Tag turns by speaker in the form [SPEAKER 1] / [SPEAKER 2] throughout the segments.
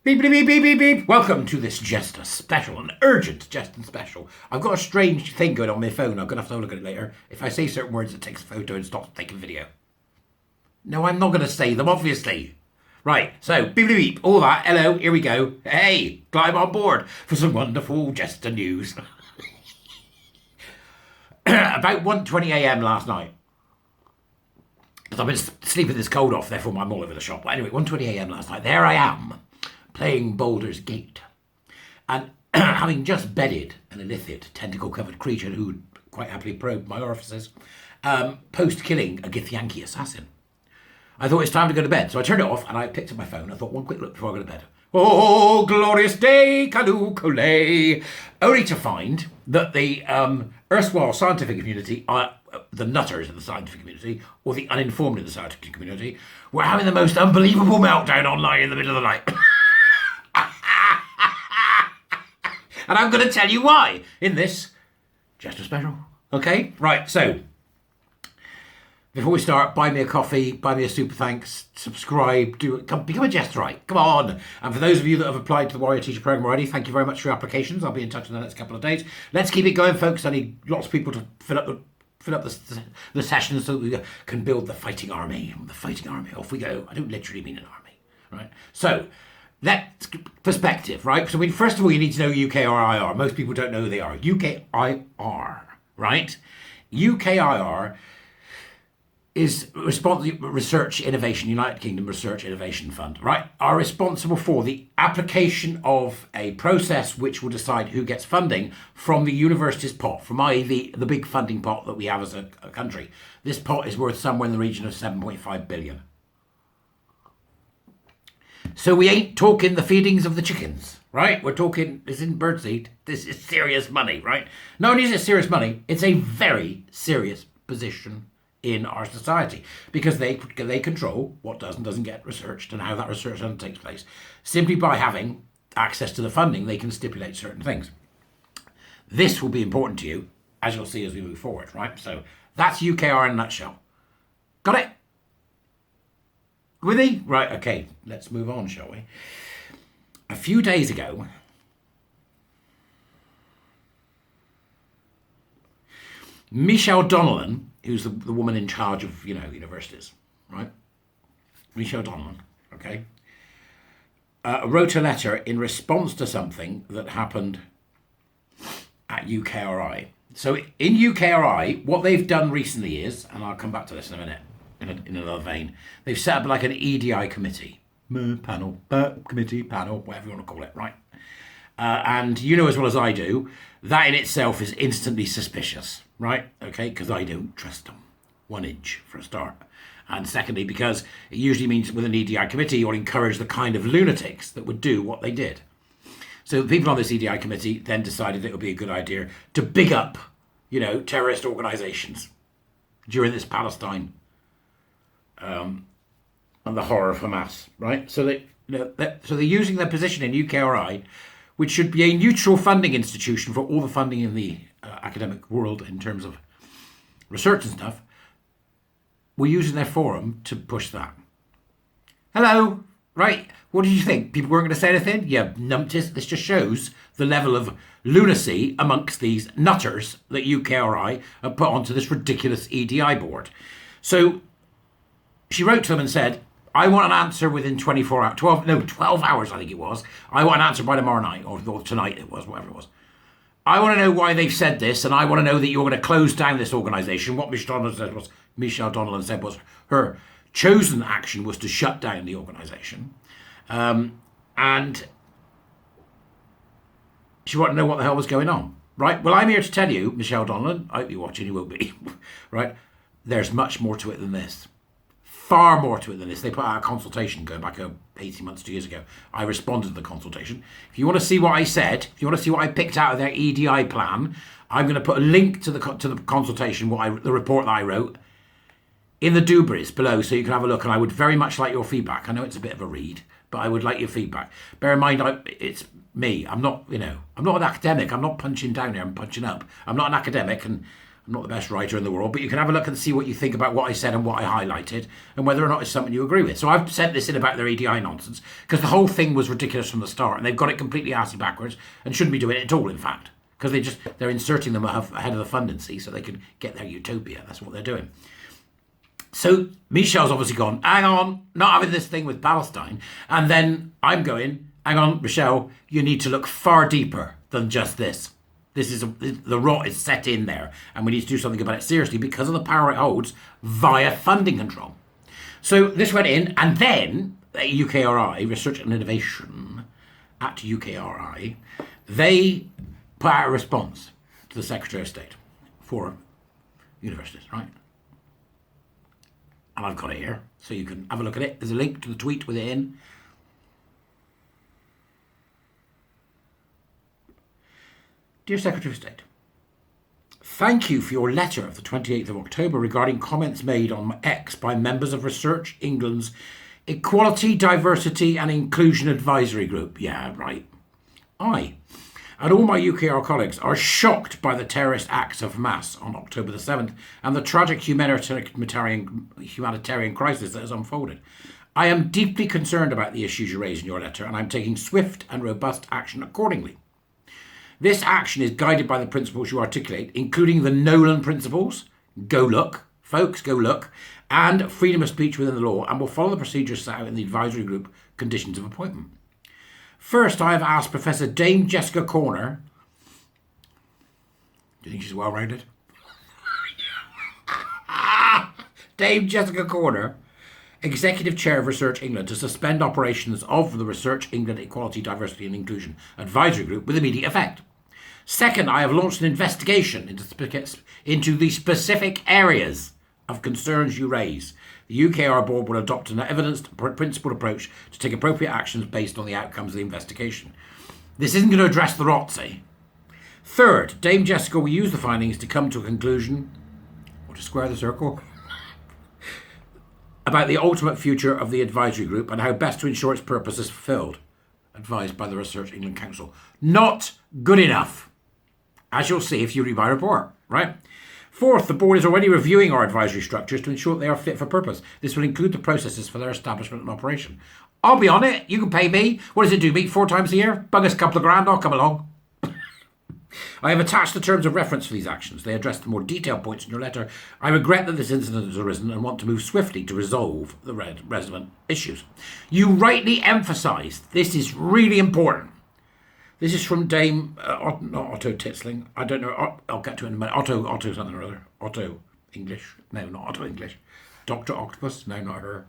[SPEAKER 1] Beep, beep, beep, beep, beep, beep. Welcome to this Jester special, an urgent Jester special. I've got a strange thing going on my phone. I'm going to have to look at it later. If I say certain words, it takes a photo and stops taking video. No, I'm not going to say them, obviously. Right, so beep, beep, beep, all that. Hello, here we go. Hey, climb on board for some wonderful Jester news. About 1:20 a.m. last night. Because I've been sleeping this cold off, therefore I'm all over the shop. But anyway, 1:20 a.m. last night, there I am, playing Baldur's Gate. And having just bedded an illithid, tentacle-covered creature who would quite happily probe my orifices, post-killing a Githyanki assassin. I thought it's time to go to bed, so I turned it off and I picked up my phone. I thought, one quick look before I go to bed. Oh, glorious day, Kalu Kole. Only to find that the erstwhile scientific community, the nutters in the scientific community, or the uninformed in the scientific community, were having the most unbelievable meltdown online in the middle of the night. And I'm going to tell you why in this Jester special. Okay? Right, so before we start, buy me a coffee, buy me a super thanks, subscribe, become a Jesterite. Come on. And for those of you that have applied to the Warrior Teacher Program already, thank you very much for your applications. I'll be in touch in the next couple of days. Let's keep it going, folks. I need lots of people to fill up the sessions so that we can build the fighting army. The fighting army. Off we go. I don't literally mean an army, right? So, let's perspective, right? So, first of all, you need to know UKRI. Most people don't know who they are. UKIR, right? UKIR is Research Innovation, United Kingdom Research Innovation Fund, right? Are responsible for the application of a process which will decide who gets funding from the university's pot, from i.e. the big funding pot that we have as a country. This pot is worth somewhere in the region of 7.5 billion. So we ain't talking the feedings of the chickens, right? We're talking, it's in birdseed. This is serious money, right? Not only is it serious money, it's a very serious position in our society, because they control what does and doesn't get researched and how that research takes place. Simply by having access to the funding, they can stipulate certain things. This will be important to you, as you'll see as we move forward, right? So that's UKR in a nutshell. Got it? With me? Right, okay, let's move on, shall we? A few days ago, Michelle Donelan, who's the woman in charge of, universities, right? Michelle Donelan, okay? Wrote a letter in response to something that happened at UKRI. So in UKRI, what they've done recently is, and I'll come back to this in a minute, in another vein, they've set up like an EDI committee, committee, panel, whatever you want to call it, right? And you know as well as I do, that in itself is instantly suspicious, right? Okay, because I don't trust them. 1 inch for a start. And secondly, because it usually means with an EDI committee, you'll encourage the kind of lunatics that would do what they did. So the people on this EDI committee then decided it would be a good idea to big up, terrorist organisations during this Palestine and the horror of Hamas, right? So they're using their position in UKRI, which should be a neutral funding institution for all the funding in the academic world in terms of research and stuff. We're using their forum to push that. Hello, right? What did you think? People weren't going to say anything? Yeah, numpties. This just shows the level of lunacy amongst these nutters that UKRI have put onto this ridiculous EDI board. So she wrote to them and said, I want an answer within 24 hours, 12 hours, I think it was. I want an answer by tomorrow night, or tonight it was, whatever it was. I want to know why they've said this, and I want to know that you're going to close down this organisation. What Michelle Donelan said was her chosen action was to shut down the organisation. And she wanted to know what the hell was going on, right? Well, I'm here to tell you, Michelle Donelan, I hope you're watching, you will be, right? There's much more to it than this. Far more to it than this. They put out a consultation going back 18 months, 2 years ago. I responded to the consultation. If you want to see what I said, if you want to see what I picked out of their EDI plan, I'm going to put a link to the consultation, the report that I wrote, in the doobries below, so you can have a look. And I would very much like your feedback. I know it's a bit of a read, but I would like your feedback. Bear in mind, it's me. I'm not an academic. I'm not punching down here. I'm punching up. I'm not an academic, and I'm not the best writer in the world, but you can have a look and see what you think about what I said and what I highlighted and whether or not it's something you agree with. So I've sent this in about their EDI nonsense because the whole thing was ridiculous from the start and they've got it completely arsey backwards and shouldn't be doing it at all, in fact, because they're inserting them ahead of the funding, see, so they can get their utopia. That's what they're doing. So Michelle's obviously gone, hang on, not having this thing with Palestine. And then I'm going, hang on, Michelle, you need to look far deeper than just this. The rot is set in there, and we need to do something about it seriously because of the power it holds via funding control. So this went in, and then UKRI, Research and Innovation at UKRI, they put out a response to the Secretary of State for universities, right? And I've got it here, so you can have a look at it. There's a link to the tweet with it in. Dear Secretary of State, thank you for your letter of the 28th of October regarding comments made on X by members of Research England's Equality, Diversity and Inclusion Advisory Group. Yeah, right. I and all my UKR colleagues are shocked by the terrorist acts of Hamas on October the 7th and the tragic humanitarian crisis that has unfolded. I am deeply concerned about the issues you raise in your letter, and I'm taking swift and robust action accordingly. This action is guided by the principles you articulate, including the Nolan principles, go look, folks, go look, and freedom of speech within the law, and will follow the procedures set out in the advisory group conditions of appointment. First, I have asked Professor Dame Jessica Corner. Do you think she's well-rounded? Dame Jessica Corner, Executive Chair of Research England, to suspend operations of the Research England Equality, Diversity and Inclusion Advisory Group with immediate effect. Second, I have launched an investigation into the specific areas of concerns you raise. The UKR board will adopt an evidenced, principled approach to take appropriate actions based on the outcomes of the investigation. This isn't going to address the ROTC. Third, Dame Jessica will use the findings to come to a conclusion, or to square the circle, about the ultimate future of the advisory group and how best to ensure its purpose is fulfilled, advised by the Research England Council. Not good enough, as you'll see if you read my report, right? Fourth, the board is already reviewing our advisory structures to ensure they are fit for purpose. This will include the processes for their establishment and operation. I'll be on it. You can pay me. What does it do? Meet 4 times a year? Bug us a couple of grand. I'll come along. I have attached the terms of reference for these actions. They address the more detailed points in your letter. I regret that this incident has arisen and want to move swiftly to resolve the relevant issues. You rightly emphasise, this is really important. This is from Dame, not Otto Titzling. I don't know. I'll get to it in a minute. Otto something or other. Otto English. No, not Otto English. Dr. Octopus. No, not her.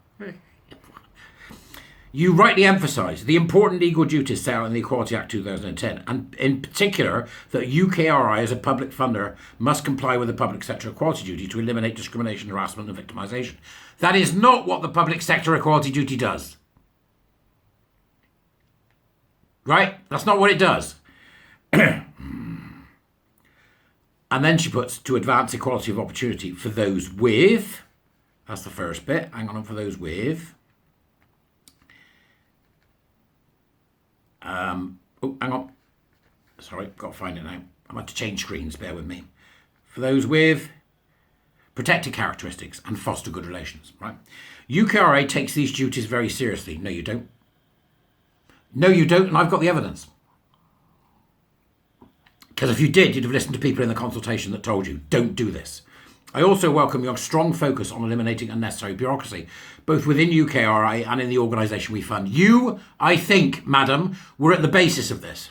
[SPEAKER 1] You rightly emphasise the important legal duties set out in the Equality Act 2010, and in particular that UKRI as a public funder must comply with the public sector equality duty to eliminate discrimination, harassment and victimisation. That is not what the public sector equality duty does. Right? That's not what it does. And then she puts, to advance equality of opportunity for those with, that's the first bit, hang on, for those with, hang on, sorry, got to find it now. I'm about to change screens, bear with me. For those with protected characteristics and foster good relations, right? UKRI takes these duties very seriously. No, you don't. No, you don't, and I've got the evidence. Because if you did, you'd have listened to people in the consultation that told you, don't do this. I also welcome your strong focus on eliminating unnecessary bureaucracy, both within UKRI and in the organisation we fund. You, I think, madam, were at the basis of this.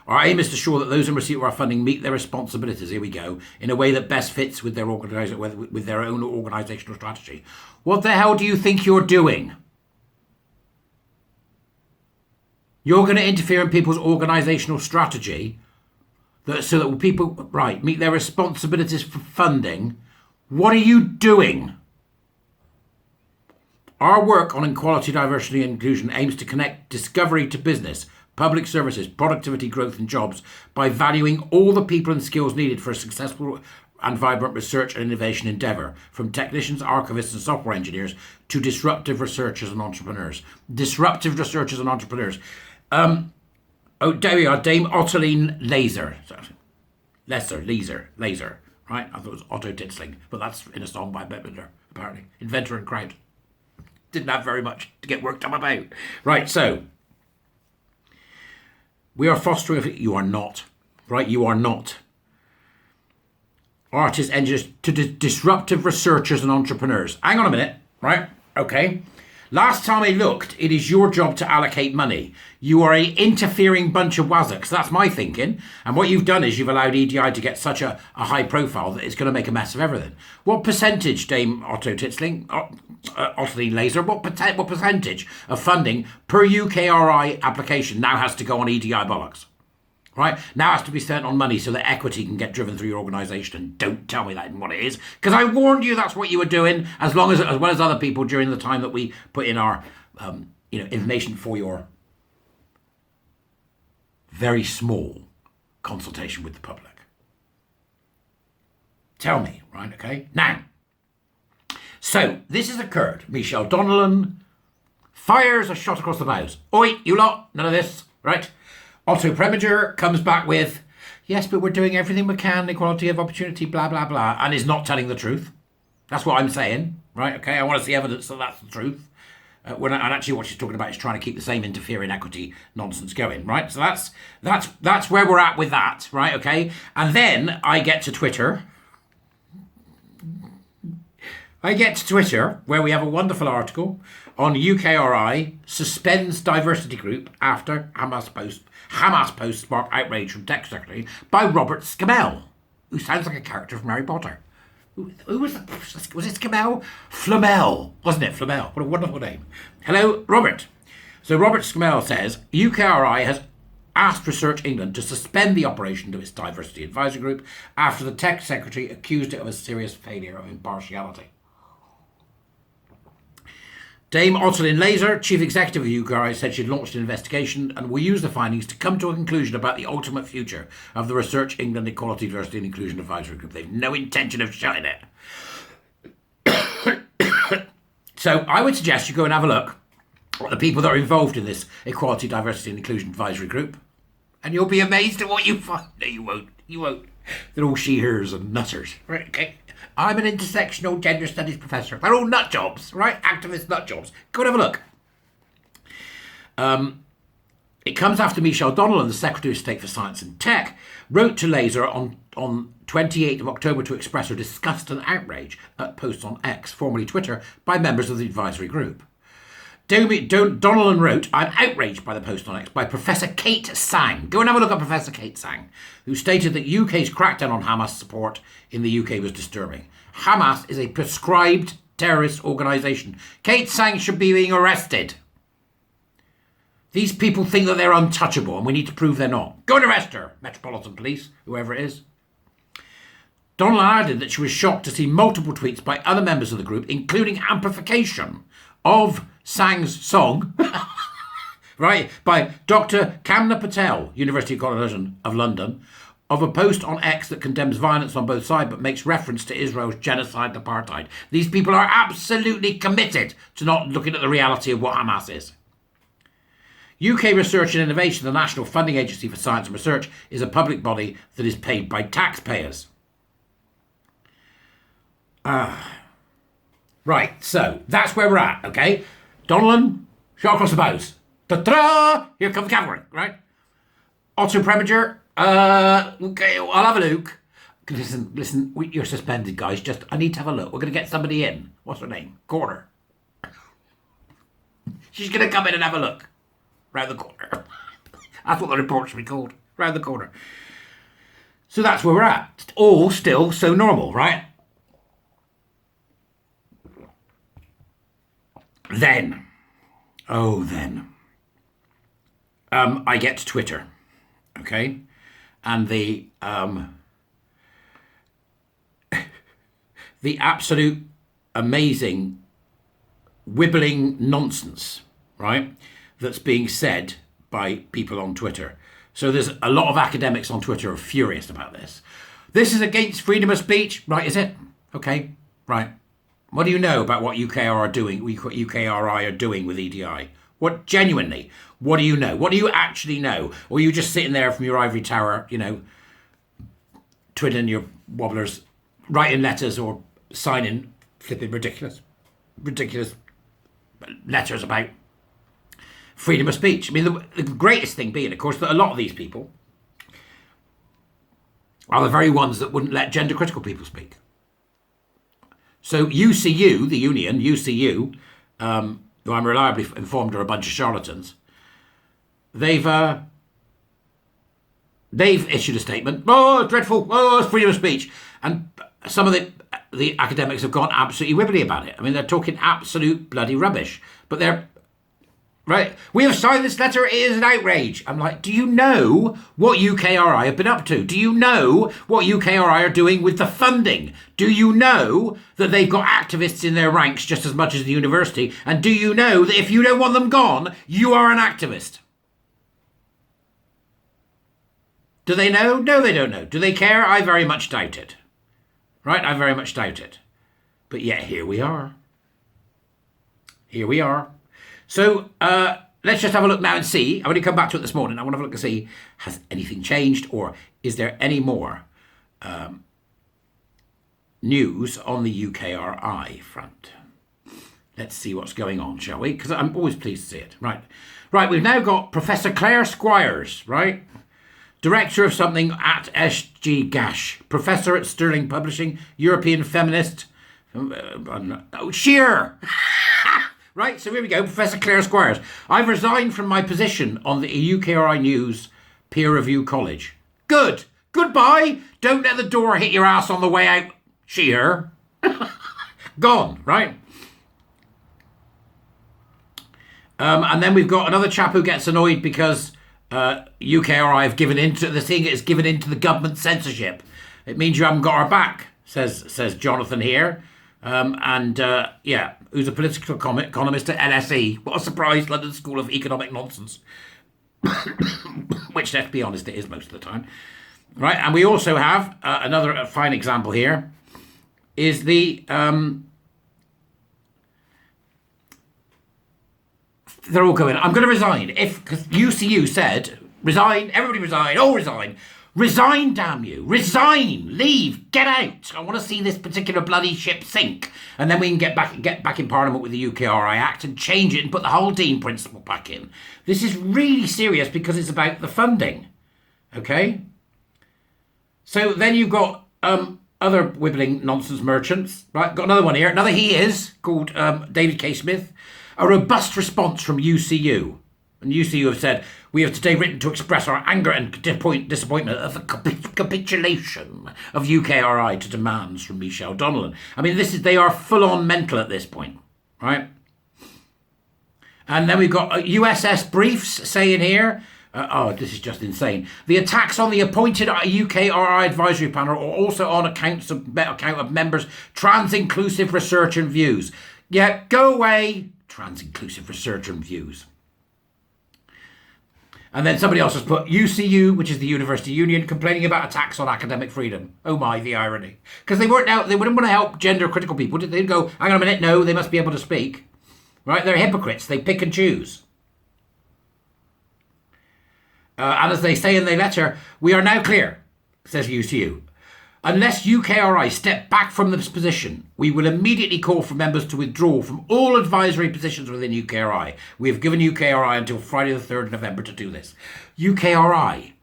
[SPEAKER 1] Our aim is to ensure that those in receipt of our funding meet their responsibilities, here we go, in a way that best fits with their own organisational strategy. What the hell do you think you're doing? You're going to interfere in people's organisational strategy so that people, right, meet their responsibilities for funding. What are you doing? Our work on equality, diversity and inclusion aims to connect discovery to business, public services, productivity, growth and jobs by valuing all the people and skills needed for a successful and vibrant research and innovation endeavour, from technicians, archivists and software engineers to disruptive researchers and entrepreneurs. Disruptive researchers and entrepreneurs. There we are, Dame Ottoline Laser. right? I thought it was Otto Titzling, but that's in a song by Bette Midler, apparently. Inventor and Crowd. Didn't have very much to get worked up about. Right, so we are fostering. You are not, right? You are not. Artists, engineers, to disruptive researchers and entrepreneurs. Hang on a minute, right? Okay. Last time I looked, it is your job to allocate money. You are an interfering bunch of wazzocks. That's my thinking. And what you've done is you've allowed EDI to get such a high profile that it's going to make a mess of everything. What percentage, Dame Otto Titzling, Otto Laser, what percentage of funding per UKRI application now has to go on EDI bollocks? Right? Now has to be spent on money so that equity can get driven through your organisation. And don't tell me that and what it is, because I warned you that's what you were doing, as well as other people during the time that we put in our information for your very small consultation with the public. Tell me, right? Okay. Now, so this has occurred. Michelle Donelan fires a shot across the bows. Oi, you lot! None of this, right? Otto Preminger comes back with, yes, but we're doing everything we can, equality of opportunity, blah, blah, blah, and is not telling the truth. That's what I'm saying, right? Okay, I want to see evidence that that's the truth. And actually what she's talking about is trying to keep the same interfering equity nonsense going, right? So that's where we're at with that, right? Okay, and then I get to Twitter. Where we have a wonderful article on UKRI suspends diversity group after Hamas post spark outrage from tech secretary by Robert Scamell, who sounds like a character from Harry Potter. Who was it? Was it Scamell? Flamel, wasn't it? Flamel. What a wonderful name. Hello, Robert. So Robert Scamell says UKRI has asked Research England to suspend the operation of its diversity advisory group after the tech secretary accused it of a serious failure of impartiality. Dame Otterlin Laser, chief executive of UKRI, said she'd launched an investigation and will use the findings to come to a conclusion about the ultimate future of the Research England Equality, Diversity and Inclusion Advisory Group. They've no intention of shutting it. So I would suggest you go and have a look at the people that are involved in this Equality, Diversity and Inclusion Advisory Group, and you'll be amazed at what you find. No, you won't. You won't. They're all she-hers and nutters. Right, okay. I'm an intersectional gender studies professor. They're all nut jobs, right? Activist nut jobs. Go and have a look. It comes after Michelle Donelan, the Secretary of State for Science and Tech, wrote to Laser on 28th of October to express her disgust and outrage at posts on X, formerly Twitter, by members of the advisory group. Donelan wrote, I'm outraged by the post on X by Professor Kate Sang. Go and have a look at Professor Kate Sang, who stated that UK's crackdown on Hamas support in the UK was disturbing. Hamas is a prescribed terrorist organisation. Kate Sang should be being arrested. These people think that they're untouchable and we need to prove they're not. Go and arrest her, Metropolitan Police, whoever it is. Donelan added that she was shocked to see multiple tweets by other members of the group, including amplification of Sang's song, right, by Dr. Kamna Patel, University College of London, of a post on X that condemns violence on both sides but makes reference to Israel's genocide and apartheid. These people are absolutely committed to not looking at the reality of what Hamas is. UK Research and Innovation, the National Funding Agency for Science and Research, is a public body that is paid by taxpayers. Right, so that's where we're at, okay? Donelan, shot across the bows. Ta-ta! Here comes the cavalry, right? Otto Preminger, okay, I'll have a look. Listen, you're suspended, guys. I need to have a look. We're going to get somebody in. What's her name? Corner. She's going to come in and have a look. Round the corner. That's what the report should be called. Round the corner. So that's where we're at. It's all still so normal, right? Then, I get to Twitter, okay, and the absolute amazing wibbling nonsense, right, that's being said by people on Twitter. So there's a lot of academics on Twitter are furious about this. This is against freedom of speech, right? Is it? Okay, right. What do you know about what UKRI are doing with EDI? What genuinely? What do you know? What do you actually know? Or are you just sitting there from your ivory tower, twiddling your wobblers writing letters or signing flipping ridiculous letters about freedom of speech. I mean, the greatest thing being, of course, that a lot of these people are the very ones that wouldn't let gender critical people speak. So UCU, the union, UCU, who I'm reliably informed are a bunch of charlatans, they've issued a statement. Oh, it's dreadful. Oh, it's freedom of speech. And some of the academics have gone absolutely wibbly about it. I mean, they're talking absolute bloody rubbish. But they're, right, we have signed this letter, it is an outrage. I'm like, do you know what UKRI have been up to? Do you know what UKRI are doing with the funding? Do you know that they've got activists in their ranks just as much as the university? And do you know that if you don't want them gone, you are an activist? Do they know? No, they don't know. Do they care? I very much doubt it. Right? I very much doubt it. But yet, here we are. Here we are. So, let's just have a look now and see. I've only come back to it this morning. I want to have a look and see, has anything changed, or is there any more news on the UKRI front? Let's see what's going on, shall we? Because I'm always pleased to see it. Right. Right, we've now got Professor Claire Squires, right? Director of something at SG Gash, Professor at Sterling Publishing, European feminist. Shearer! Right, so here we go, Professor Claire Squires. I've resigned from my position on the UKRI News Peer Review College. Good. Goodbye. Don't let the door hit your ass on the way out, Shearer. Gone, right? And then we've got another chap who gets annoyed because UKRI have given into the thing. It's given into the government censorship. It means you haven't got our back, says Jonathan here. Yeah, who's a political economist at LSE. What a surprise, London School of Economic Nonsense. Which, let's be honest, it is most of the time. Right, and we also have another fine example here, is the... they're all going, I'm going to resign. Because UCU said, resign, everybody resign, all resign. Resign, damn you. Resign, leave, get out. I want to see this particular bloody ship sink. And then we can get back in Parliament with the UKRI Act and change it and put the whole Dean principle back in. This is really serious because it's about the funding. Okay? So then you've got other wibbling nonsense merchants. Right, got another one here. Another he is, called David K. Smith. A robust response from UCU. And UCU have said, we have today written to express our anger and disappointment at the capitulation of UKRI to demands from Michelle Donelan. I mean, they are full-on mental at this point, right? And then we've got USS Briefs saying here, this is just insane. The attacks on the appointed UKRI advisory panel are also on account of members' trans-inclusive research and views. Yeah, go away. Trans-inclusive research and views. And then somebody else has put UCU, which is the University Union, complaining about attacks on academic freedom. Oh my, the irony. Because they wouldn't want to help gender critical people. They'd go, hang on a minute, no, they must be able to speak. Right, they're hypocrites. They pick and choose. And as they say in their letter, we are now clear, says UCU. Unless UKRI step back from this position, we will immediately call for members to withdraw from all advisory positions within UKRI. We have given UKRI until Friday the 3rd of November to do this. UKRI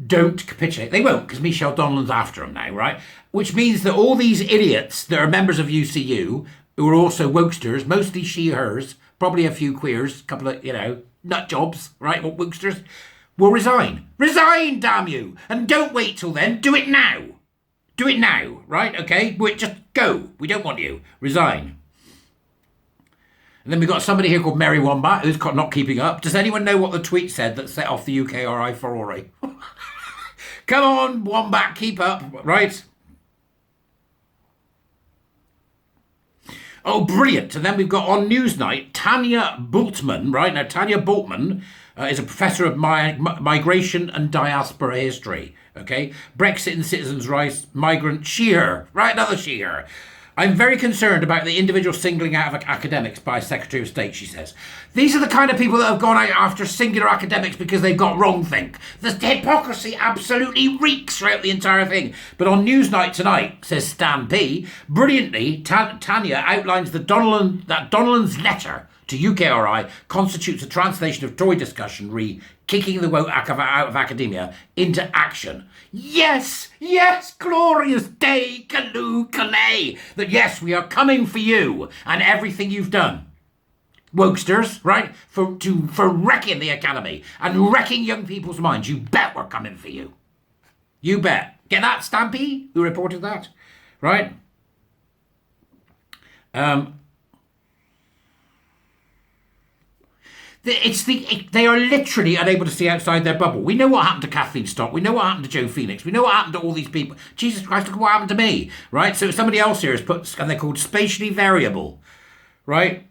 [SPEAKER 1] don't capitulate. They won't, because Michelle Donelan's after them now, right? Which means that all these idiots that are members of UCU, who are also wokesters, mostly she-hers, probably a few queers, a couple of, nut jobs, right, or wokesters, will resign. Resign, damn you! And don't wait till then. Do it now. Do it now, right? Okay? Just go. We don't want you. Resign. And then we've got somebody here called Mary Wombat who's not keeping up. Does anyone know what the tweet said that set off the UKRI Ferrari? Come on, Wombat, keep up, right? Oh, brilliant. And then we've got on Newsnight, Tanya Bultman, right? Now, Tanya Bultman is a professor of migration and diaspora history. Okay, Brexit and citizens' rights, migrant Shearer, right? Another Shearer. I'm very concerned about the individual singling out of academics by Secretary of State, she says. These are the kind of people that have gone out after singular academics because they've got wrongthink. The hypocrisy absolutely reeks throughout the entire thing. But on Newsnight tonight, says Stan P, brilliantly, Tanya outlines that Donelan's letter to UKRI constitutes a translation of Tory discussion kicking the woke out of academia into action. Yes, glorious day, Kaloo, that yes, we are coming for you and everything you've done. Wokesters, right? For wrecking the academy and wrecking young people's minds. You bet we're coming for you. You bet. Get that, Stampy, who reported that? Right? They are literally unable to see outside their bubble. We know what happened to Kathleen Stock. We know what happened to Joe Phoenix. We know what happened to all these people. Jesus Christ, look what happened to me, right? So somebody else here has put, and they're called spatially variable, right?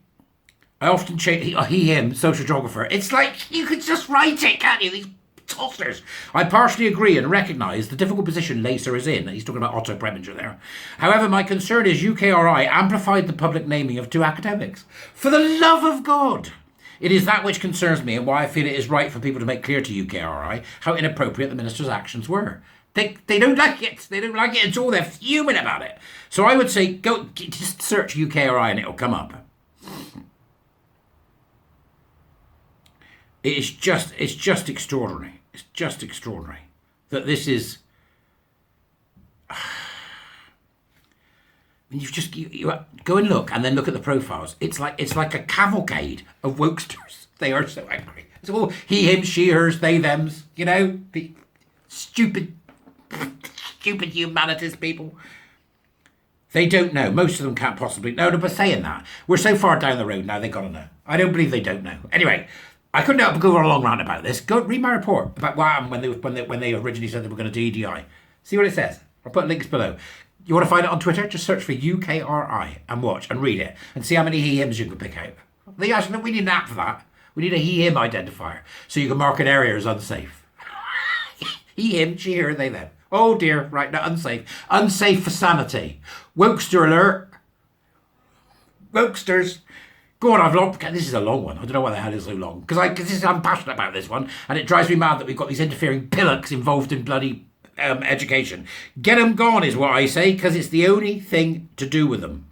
[SPEAKER 1] I often change he, him, social geographer. It's like, you could just write it, can't you? These tossers. I partially agree and recognise the difficult position Lacer is in. He's talking about Otto Preminger there. However, my concern is UKRI amplified the public naming of two academics. For the love of God! It is that which concerns me and why I feel it is right for people to make clear to UKRI how inappropriate the minister's actions were. They don't like it. They don't like it at all. They're fuming about it. So I would say, go just search UKRI and it'll come up. It's just extraordinary. It's just extraordinary that this is. You go and look, and then look at the profiles. It's like a cavalcade of wokesters. They are so angry. It's all he, him, she, hers, they, thems. You know, the stupid humanities people. They don't know. Most of them can't possibly know. But saying that, we're so far down the road now. They've got to know. I don't believe they don't know. Anyway, I couldn't help but go on a long rant about this. Go read my report about what happened when they originally said they were going to do EDI. See what it says. I'll put links below. You want to find it on Twitter? Just search for UKRI and watch and read it and see how many he-hims you can pick out. We need an app for that. We need a he-him identifier so you can mark an area as unsafe. He, him, she, her, they, them. Oh dear, right now, unsafe. Unsafe for sanity. Wokester alert. Wokesters. Go on, this is a long one. I don't know why the hell it's so long. Because I'm passionate about this one and it drives me mad that we've got these interfering pillocks involved in bloody education. Get them gone is what I say, because it's the only thing to do with them.